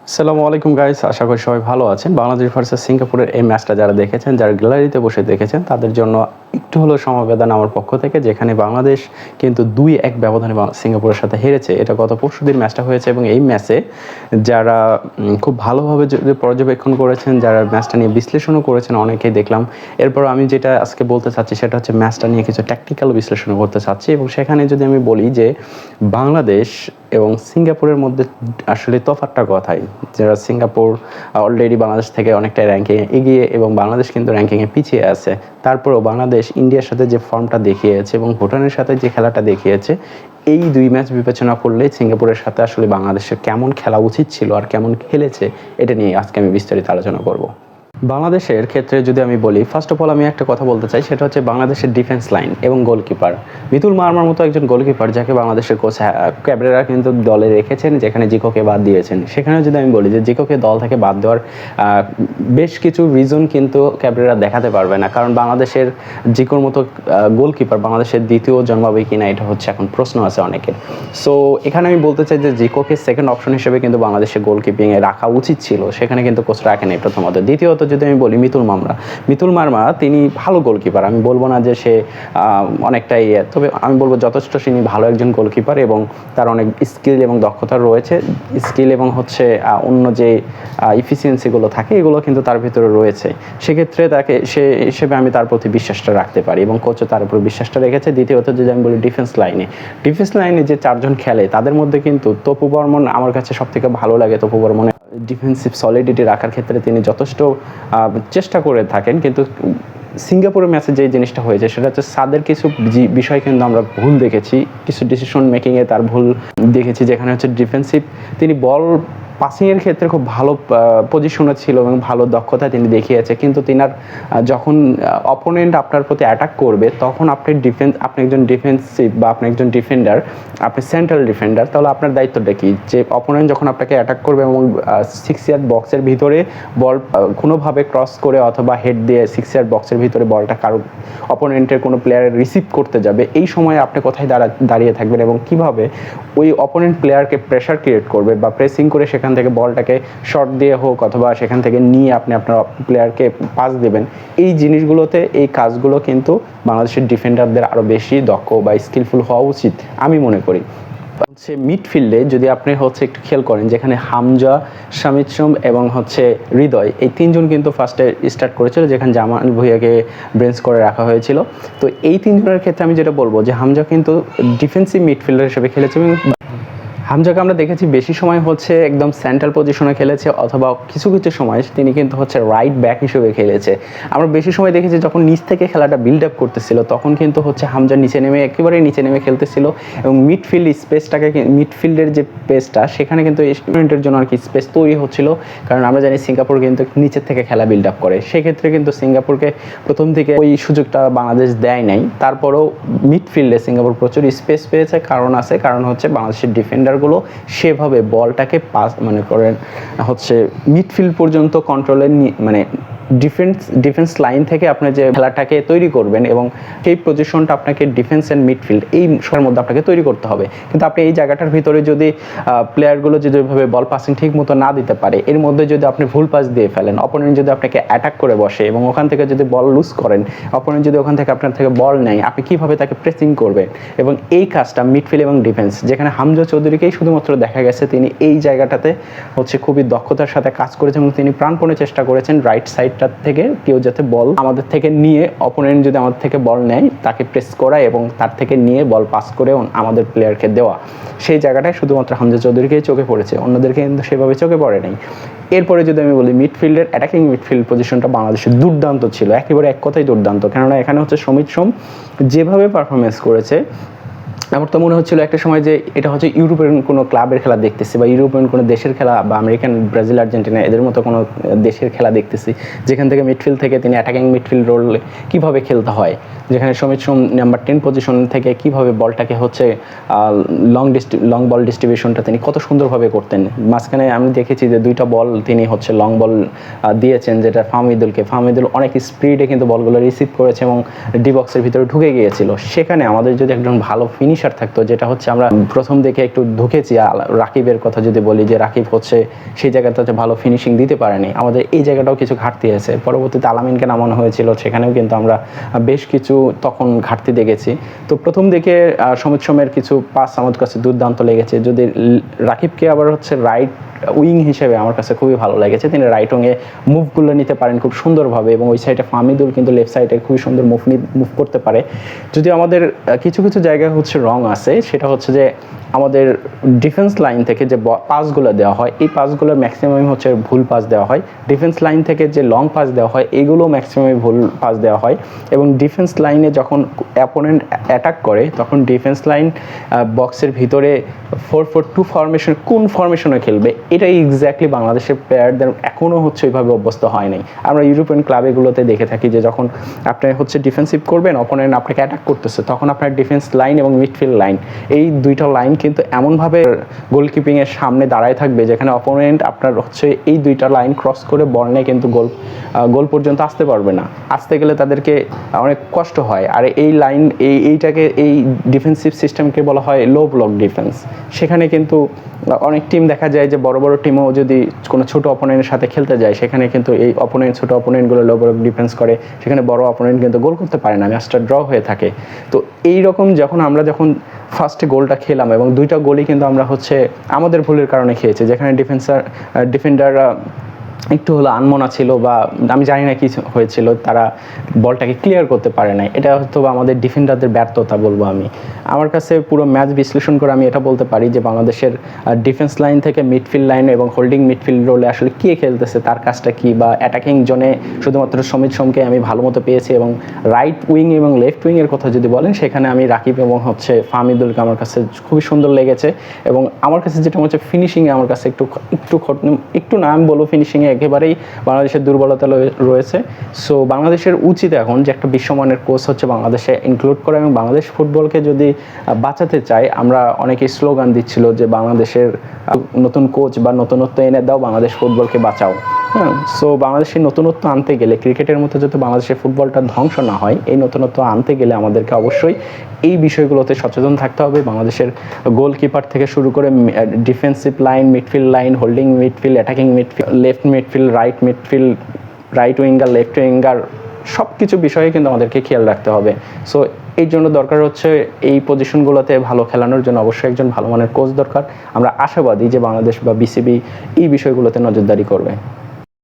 আসসালামু আলাইকুম গাইস, আশা করি সবাই ভালো আছেন। বাংলাদেশ ভার্সেস সিঙ্গাপুরের এই ম্যাচটা যারা দেখেছেন, যারা গ্যালারিতে বসে দেখেছেন, তাদের জন্য একটু হলেও সমবেদনা আমার পক্ষ থেকে, যেখানে বাংলাদেশ কিন্তু 2-1 ব্যবধানে সিঙ্গাপুরের সাথে হেরেছে। এটা গত পরশুদিন ম্যাচটা হয়েছে এবং এই ম্যাচে যারা খুব ভালোভাবে পর্যবেক্ষণ করেছেন, যারা ম্যাচটা নিয়ে বিশ্লেষণও করেছেন, অনেকেই দেখলাম। এরপর আমি যেটা আজকে বলতে চাচ্ছি সেটা হচ্ছে ম্যাচটা নিয়ে কিছু ট্যাকটিক্যাল বিশ্লেষণ করতে চাচ্ছি। এবং সেখানে যদি আমি বলি যে বাংলাদেশ এবং সিঙ্গাপুরের মধ্যে আসলে তফাৎটা কথাই, যারা সিঙ্গাপুর অলরেডি বাংলাদেশ থেকে অনেকটা র্যাঙ্কিংয়ে এগিয়ে এবং বাংলাদেশ কিন্তু র্যাঙ্কিংয়ে পিছিয়ে আছে। তারপরেও বাংলাদেশ ইন্ডিয়ার সাথে যে ফর্মটা দেখিয়েছে এবং ভুটানের সাথে যে খেলাটা দেখিয়েছে, এই দুই ম্যাচ বিবেচনা করলে সিঙ্গাপুরের সাথে আসলে বাংলাদেশের কেমন খেলা উচিত ছিল আর কেমন খেলেছে, এটা নিয়ে আজকে আমি বিস্তারিত আলোচনা করব। বাংলাদেশের ক্ষেত্রে যদি আমি বলি, ফার্স্ট অফ অল আমি একটা কথা বলতে চাই, সেটা হচ্ছে বাংলাদেশের ডিফেন্স লাইন এবং গোলকিপার। মিতুল মার্মার মতো একজন গোলকিপার, যাকে বাংলাদেশের কোচ ক্যাবরেরা কিন্তু দলে রেখেছেন, যেখানে জিকোকে বাদ দিয়েছেন। সেখানে যদি আমি বলি যে জিকোকে দল থেকে বাদ দেওয়ার বেশ কিছু রিজন কিন্তু ক্যাবরেরা দেখাতে পারবে না, কারণ বাংলাদেশের জিকোর মতো গোলকিপার বাংলাদেশের দ্বিতীয় জন্মাবে কিনা, এটা হচ্ছে এখন প্রশ্ন আছে অনেকের। সো এখানে আমি বলতে চাই যে জিকোকে সেকেন্ড অপশন হিসেবে কিন্তু বাংলাদেশের গোলকিপিংয়ে রাখা উচিত ছিল, সেখানে কিন্তু কোচ রাখেন এই প্রথমত। দ্বিতীয়ত যদি আমি বলি মিতুল মার্মা তিনি ভালো গোলকিপার, আমি বলবো না যে সে অনেকটাই, তবে আমি বলবো যথেষ্ট তিনি ভালো একজন গোলকিপার এবং তার অনেক স্কিল এবং দক্ষতা রয়েছে। স্কিল এবং হচ্ছে অন্য যে ইফিসিয়েন্সিগুলো থাকে, এগুলো কিন্তু তার ভিতরে রয়েছে। সেক্ষেত্রে তাকে সে হিসেবে আমি তার প্রতি বিশ্বাসটা রাখতে পারি এবং কোচও তার উপর বিশ্বাসটা রেখেছে। দ্বিতীয়ত যদি আমি বলি ডিফেন্স লাইনে যে চারজন খেলে, তাদের মধ্যে কিন্তু তপু বর্মন আমার কাছে সবথেকে ভালো লাগে। তপু বর্মনের ডিফেন্সিভ সলিডিটি রাখার ক্ষেত্রে তিনি যথেষ্ট চেষ্টা করে থাকেন, কিন্তু সিঙ্গাপুরের ম্যাচে যে জিনিসটা হয়েছে সেটা হচ্ছে সাদের কিছু বিষয় কিন্তু আমরা ভুল দেখেছি, কিছু ডিসিশন মেকিংয়ে তার ভুল দেখেছি, যেখানে হচ্ছে ডিফেন্সিভ তিনি বল পাসিংয়ের ক্ষেত্রে খুব ভালো পজিশনে ছিল এবং ভালো দক্ষতা তিনি দেখিয়েছে, কিন্তু তিনার যখন অপোনেন্ট আপনার প্রতি অ্যাটাক করবে, তখন আপনি একজন ডিফেন্সিভ বা আপনি একজন ডিফেন্ডার, আপনি সেন্ট্রাল ডিফেন্ডার, তাহলে আপনার দায়িত্বটা কি, যে অপোনেন্ট যখন আপনাকে অ্যাটাক করবে এবং 6 ইয়ার্ড বক্সের ভিতরে বল কোনোভাবে ক্রস করে অথবা হেড দিয়ে 6 ইয়ার্ড বক্সের ভিতরে বলটা কারো অপোনেন্টের কোনো প্লেয়ার রিসিভ করতে যাবে, এই সময় আপনি কোথায় দাঁড়িয়ে থাকবেন এবং কিভাবে ওই অপোনেন্ট প্লেয়ারকে প্রেশার ক্রিয়েট করবে বা প্রেসিং করে সেখান থেকে বলটাকে শর্ট দিয়ে হোক অথবা সেখান থেকে নিয়ে আপনি আপনার প্লেয়ারকে পাস দেবেন। এই জিনিসগুলোতে, এই কাজগুলো কিন্তু বাংলাদেশের ডিফেন্ডারদের আরও বেশি দক্ষ বা স্কিলফুল হওয়া উচিত আমি মনে করি। হচ্ছে মিডফিল্ডে যদি আপনি হচ্ছে একটু খেয়াল করেন, যেখানে হামজা, শামিদ সোম এবং হচ্ছে হৃদয়, এই তিনজন কিন্তু ফার্স্টে স্টার্ট করেছিল, যেখানে জামাল ভুঁইয়াকে ব্রেঞ্চ করে রাখা হয়েছিল। তো এই তিনজনের ক্ষেত্রে আমি যেটা বলবো যে হামজা কিন্তু ডিফেন্সিভ মিডফিল্ডার হিসেবে খেলেছে এবং হামজাকে আমরা দেখেছি বেশি সময় হচ্ছে একদম সেন্ট্রাল পজিশনে খেলেছে, অথবা কিছু কিছু সময় তিনি কিন্তু হচ্ছে রাইট ব্যাক হিসেবে খেলেছে। আমরা বেশি সময় দেখেছি যখন নিচ থেকে খেলাটা বিল্ড আপ করতেছিল, তখন কিন্তু হচ্ছে হামজা একেবারে নিচে নেমে খেলতেছিল এবং মিডফিল্ডের যে স্পেসটা, সেখানে কিন্তু স্টুডেন্টের জন্য আর কি স্পেস তৈরি হচ্ছিল, কারণ আমরা জানি সিঙ্গাপুর কিন্তু নিচের থেকে খেলা বিল্ড আপ করে। সেক্ষেত্রে কিন্তু সিঙ্গাপুরকে প্রথম থেকে ওই সুযোগটা বাংলাদেশ দেয় নাই। তারপরেও মিডফিল্ডে সিঙ্গাপুর প্রচুর স্পেস পেয়েছে, কারণ হচ্ছে বাংলাদেশের ডিফেন্ডার গুলো সেভাবে বলটাকে পাস করেন হচ্ছে মিডফিল্ড পর্যন্ত কন্ট্রোলে, ডিফেন্স লাইন থেকে আপনি যে খেলাটাকে তৈরি করবেন এবং সেই পজিশনটা আপনাকে ডিফেন্স অ্যান্ড মিডফিল্ড এই সময়ের মধ্যে আপনাকে তৈরি করতে হবে। কিন্তু আপনি এই জায়গাটার ভিতরে যদি প্লেয়ারগুলো যদি ওইভাবে বল পাসিং ঠিক মতো না দিতে পারে, এর মধ্যে যদি আপনি ভুল পাস দিয়ে ফেলেন, অপোনেন্ট যদি আপনাকে অ্যাটাক করে বসে এবং ওখান থেকে যদি বল লুজ করেন, অপোনেন্ট যদি ওখান থেকে আপনার থেকে বল নেয়, আপনি কীভাবে তাকে প্রেসিং করবেন। এবং এই কাজটা মিডফিল্ড এবং ডিফেন্স, যেখানে হামজা চৌধুরীকেই শুধুমাত্র দেখা গেছে তিনি এই জায়গাটাতে হচ্ছে খুবই দক্ষতার সাথে কাজ করেছেন এবং তিনি প্রাণপণে চেষ্টা করেছেন রাইট সাইড থেকে কেউ যাতে বল আমাদের থেকে নিয়ে, অপোনেন্ট যদি আমাদের থেকে বল নেয় তাকে প্রেস করা এবং তার থেকে নিয়ে বল পাস করে আমাদের প্লেয়ারকে দেওয়া, সেই জায়গাটায় শুধুমাত্র হামজা চৌধুরীকেই চোখে পড়েছে, অন্যদেরকে কিন্তু সেভাবে চোখে পড়ে নাই। এরপরে যদি আমি বলি মিডফিল্ডের অ্যাটাকিং মিডফিল্ড পজিশনটা বাংলাদেশের দুর্দান্ত ছিল, একেবারে এক কথাই দুর্দান্ত, কেননা এখানে হচ্ছে শামিদ সোম যেভাবে পারফরমেন্স করেছে, আমার তো মনে হচ্ছিল একটা সময় যে এটা হচ্ছে ইউরোপিয়ান কোনো ক্লাবের খেলা দেখতেছি বা ইউরোপিয়ান কোনো দেশের খেলা বা আমেরিকান, ব্রাজিল, আর্জেন্টিনা এদের মতো কোনো দেশের খেলা দেখতেছি, যেখান থেকে মিডফিল্ড থেকে তিনি অ্যাটাকিং মিডফিল্ড রোলে কীভাবে খেলতে হয়, যেখানে শামিদ সোম নাম্বার 10 পজিশন থেকে কীভাবে বলটাকে হচ্ছে লং বল ডিস্ট্রিবিউশনটা তিনি কত সুন্দরভাবে করতেন। মাঝখানে আমি দেখেছি যে 2টা বল তিনি হচ্ছে লং বল দিয়েছেন, যেটা ফাহমিদুল অনেক স্পিডে কিন্তু বলগুলো রিসিভ করেছে এবং ডি বক্সের ভিতরে ঢুকে গিয়েছিল। সেখানে আমাদের যদি একজন ভালো ফিনিশ ফিনিশার থাকতো, যেটা হচ্ছে আমরা প্রথম দেখে একটু ঢুকেছি। রাকিবের কথা যদি বলি, যে রাকিব হচ্ছে সেই জায়গাতে হচ্ছে ভালো ফিনিশিং দিতে পারেনি, আমাদের এই জায়গাটাও কিছু ঘাটতি আছে। পরবর্তীতে আলামিনকে নামানো হয়েছিল, সেখানেও কিন্তু আমরা বেশ কিছু তখন ঘাটতি দেখেছি। তো প্রথম দিকে সমিত সোমের কিছু পাস আমার কাছে দুর্দান্ত লেগেছে। যদি রাকিবকে আবার হচ্ছে রাইট উইং হিসেবে আমার কাছে খুবই ভালো লেগেছে, তিনি রাইট উইংয়ে মুভগুলো নিতে পারেন খুব সুন্দরভাবে, এবং ওই সাইডে ফাহমিদুল কিন্তু লেফট সাইডে খুবই সুন্দর মুভ করতে পারে। যদি আমাদের কিছু কিছু জায়গায় হচ্ছে রং আছে, সেটা হচ্ছে যে আমাদের ডিফেন্স লাইন থেকে যে পাসগুলো দেওয়া হয়, এই পাসগুলো ম্যাক্সিমাম হচ্ছে ভুল পাস দেওয়া হয়। ডিফেন্স লাইন থেকে যে লং পাস দেওয়া হয়, এগুলো ম্যাক্সিমাম ভুল পাস দেওয়া হয়। এবং ডিফেন্স লাইনে যখন অ্যাপোনেন্ট অ্যাটাক করে, তখন ডিফেন্স লাইন বক্সের ভিতরে 4-4-2 ফরমেশন কোন ফরমেশনে খেলবে, এটাই এক্স্যাক্টলি বাংলাদেশের প্লেয়ারদের এখনও হচ্ছে ওইভাবে অভ্যস্ত হয় নাই। আমরা ইউরোপিয়ান ক্লাবগুলোতে দেখে থাকি যে যখন আপনি হচ্ছে ডিফেন্সিভ করবেন, অপোনেন্ট আপনাকে অ্যাটাক করতেছে, তখন আপনার ডিফেন্স লাইন এবং মিডফিল্ড লাইন, এই দুইটা লাইন কিন্তু এমনভাবে গোলকিপিংয়ের সামনে দাঁড়ায় থাকবে, যেখানে অপোনেন্ট আপনার হচ্ছে এই দুইটা লাইন ক্রস করে বল নিয়ে কিন্তু গোল পর্যন্ত আসতে পারবে না। আসতে গেলে তাদেরকে অনেক কষ্ট হয়। আর এই লাইন এই ডিফেন্সিভ সিস্টেমকে বলা হয় লো ব্লক ডিফেন্স। সেখানে কিন্তু অনেক টিম দেখা যায় যে বড় বড় টিমও যদি কোনো ছোট অপোনেন্টের সাথে খেলতে যায়, সেখানে কিন্তু এই ছোট অপোনেন্টগুলো লো ব্লক ডিফেন্স করে, সেখানে বড় অপোনেন্ট কিন্তু গোল করতে পারে না, ম্যাচটা ড্র হয়ে থাকে। তো এই রকম যখন ফার্স্টে গোলটা খেলাম, এবং দুইটা গোলই কিন্তু আমরা হচ্ছে আমাদের ভুলের কারণে খেয়েছি, যেখানে ডিফেন্ডাররা একটু হলো আনমনা ছিল, বা আমি জানি না কি হয়েছিল, তারা বলটাকে ক্লিয়ার করতে পারে নাই। এটা হয়তো আমাদের ডিফেন্ডারদের ব্যর্থতা বলবো আমি। আমার কাছে পুরো ম্যাচ বিশ্লেষণ করে আমি এটা বলতে পারি যে বাংলাদেশের ডিফেন্স লাইন থেকে মিডফিল্ড লাইন এবং হোল্ডিং মিডফিল্ড রোলে আসলে কে খেলতেছে, তার কাজটা কি, বা অ্যাটাকিং জোনে শুধুমাত্র সমিত সোমকে আমি ভালো মতো পেয়েছি, এবং রাইট উইং এবং লেফট উইংয়ের কথা যদি বলেন, সেখানে আমি রাকিব এবং হচ্ছে ফাহমিদুলকে আমার কাছে খুবই সুন্দর লেগেছে। এবং আমার কাছে যেটা হচ্ছে ফিনিশিংয়ে আমার কাছে একটু না আমি বলবো, ফিনিশিংয়ে একেবারেই বাংলাদেশের দুর্বলতা রয়েছে। সো বাংলাদেশের উচিত এখন যে একটা বিশ্বমানের কোচ হচ্ছে বাংলাদেশে ইনক্লুড করা, এবং বাংলাদেশ ফুটবলকে যদি বাঁচাতে চাই, আমরা অনেকেই স্লোগান দিচ্ছিল যে বাংলাদেশের নতুন কোচ বা নতুনত্ব এনে দাও, বাংলাদেশ ফুটবলকে বাঁচাও। হ্যাঁ, সো বাংলাদেশের নতুনত্ব আনতে গেলে, ক্রিকেটের মতো যাতে বাংলাদেশের ফুটবলটা ধ্বংস না হয়, এই নতুনত্ব আনতে গেলে আমাদেরকে অবশ্যই এই বিষয়গুলোতে সচেতন থাকতে হবে। বাংলাদেশের গোলকিপার থেকে শুরু করে defensive line, midfield line, holding midfield, attacking midfield, left midfield, right midfield, right winger, left winger, সব কিছু বিষয়ে কিন্তু আমাদেরকে খেয়াল রাখতে হবে। সো এই জন্য দরকার হচ্ছে এই পজিশনগুলোতে ভালো খেলানোর জন্য অবশ্যই একজন ভালো মানের কোচ দরকার। আমরা আশাবাদী যে বাংলাদেশ বা বিসিবি এই বিষয়গুলোতে নজরদারি করবে।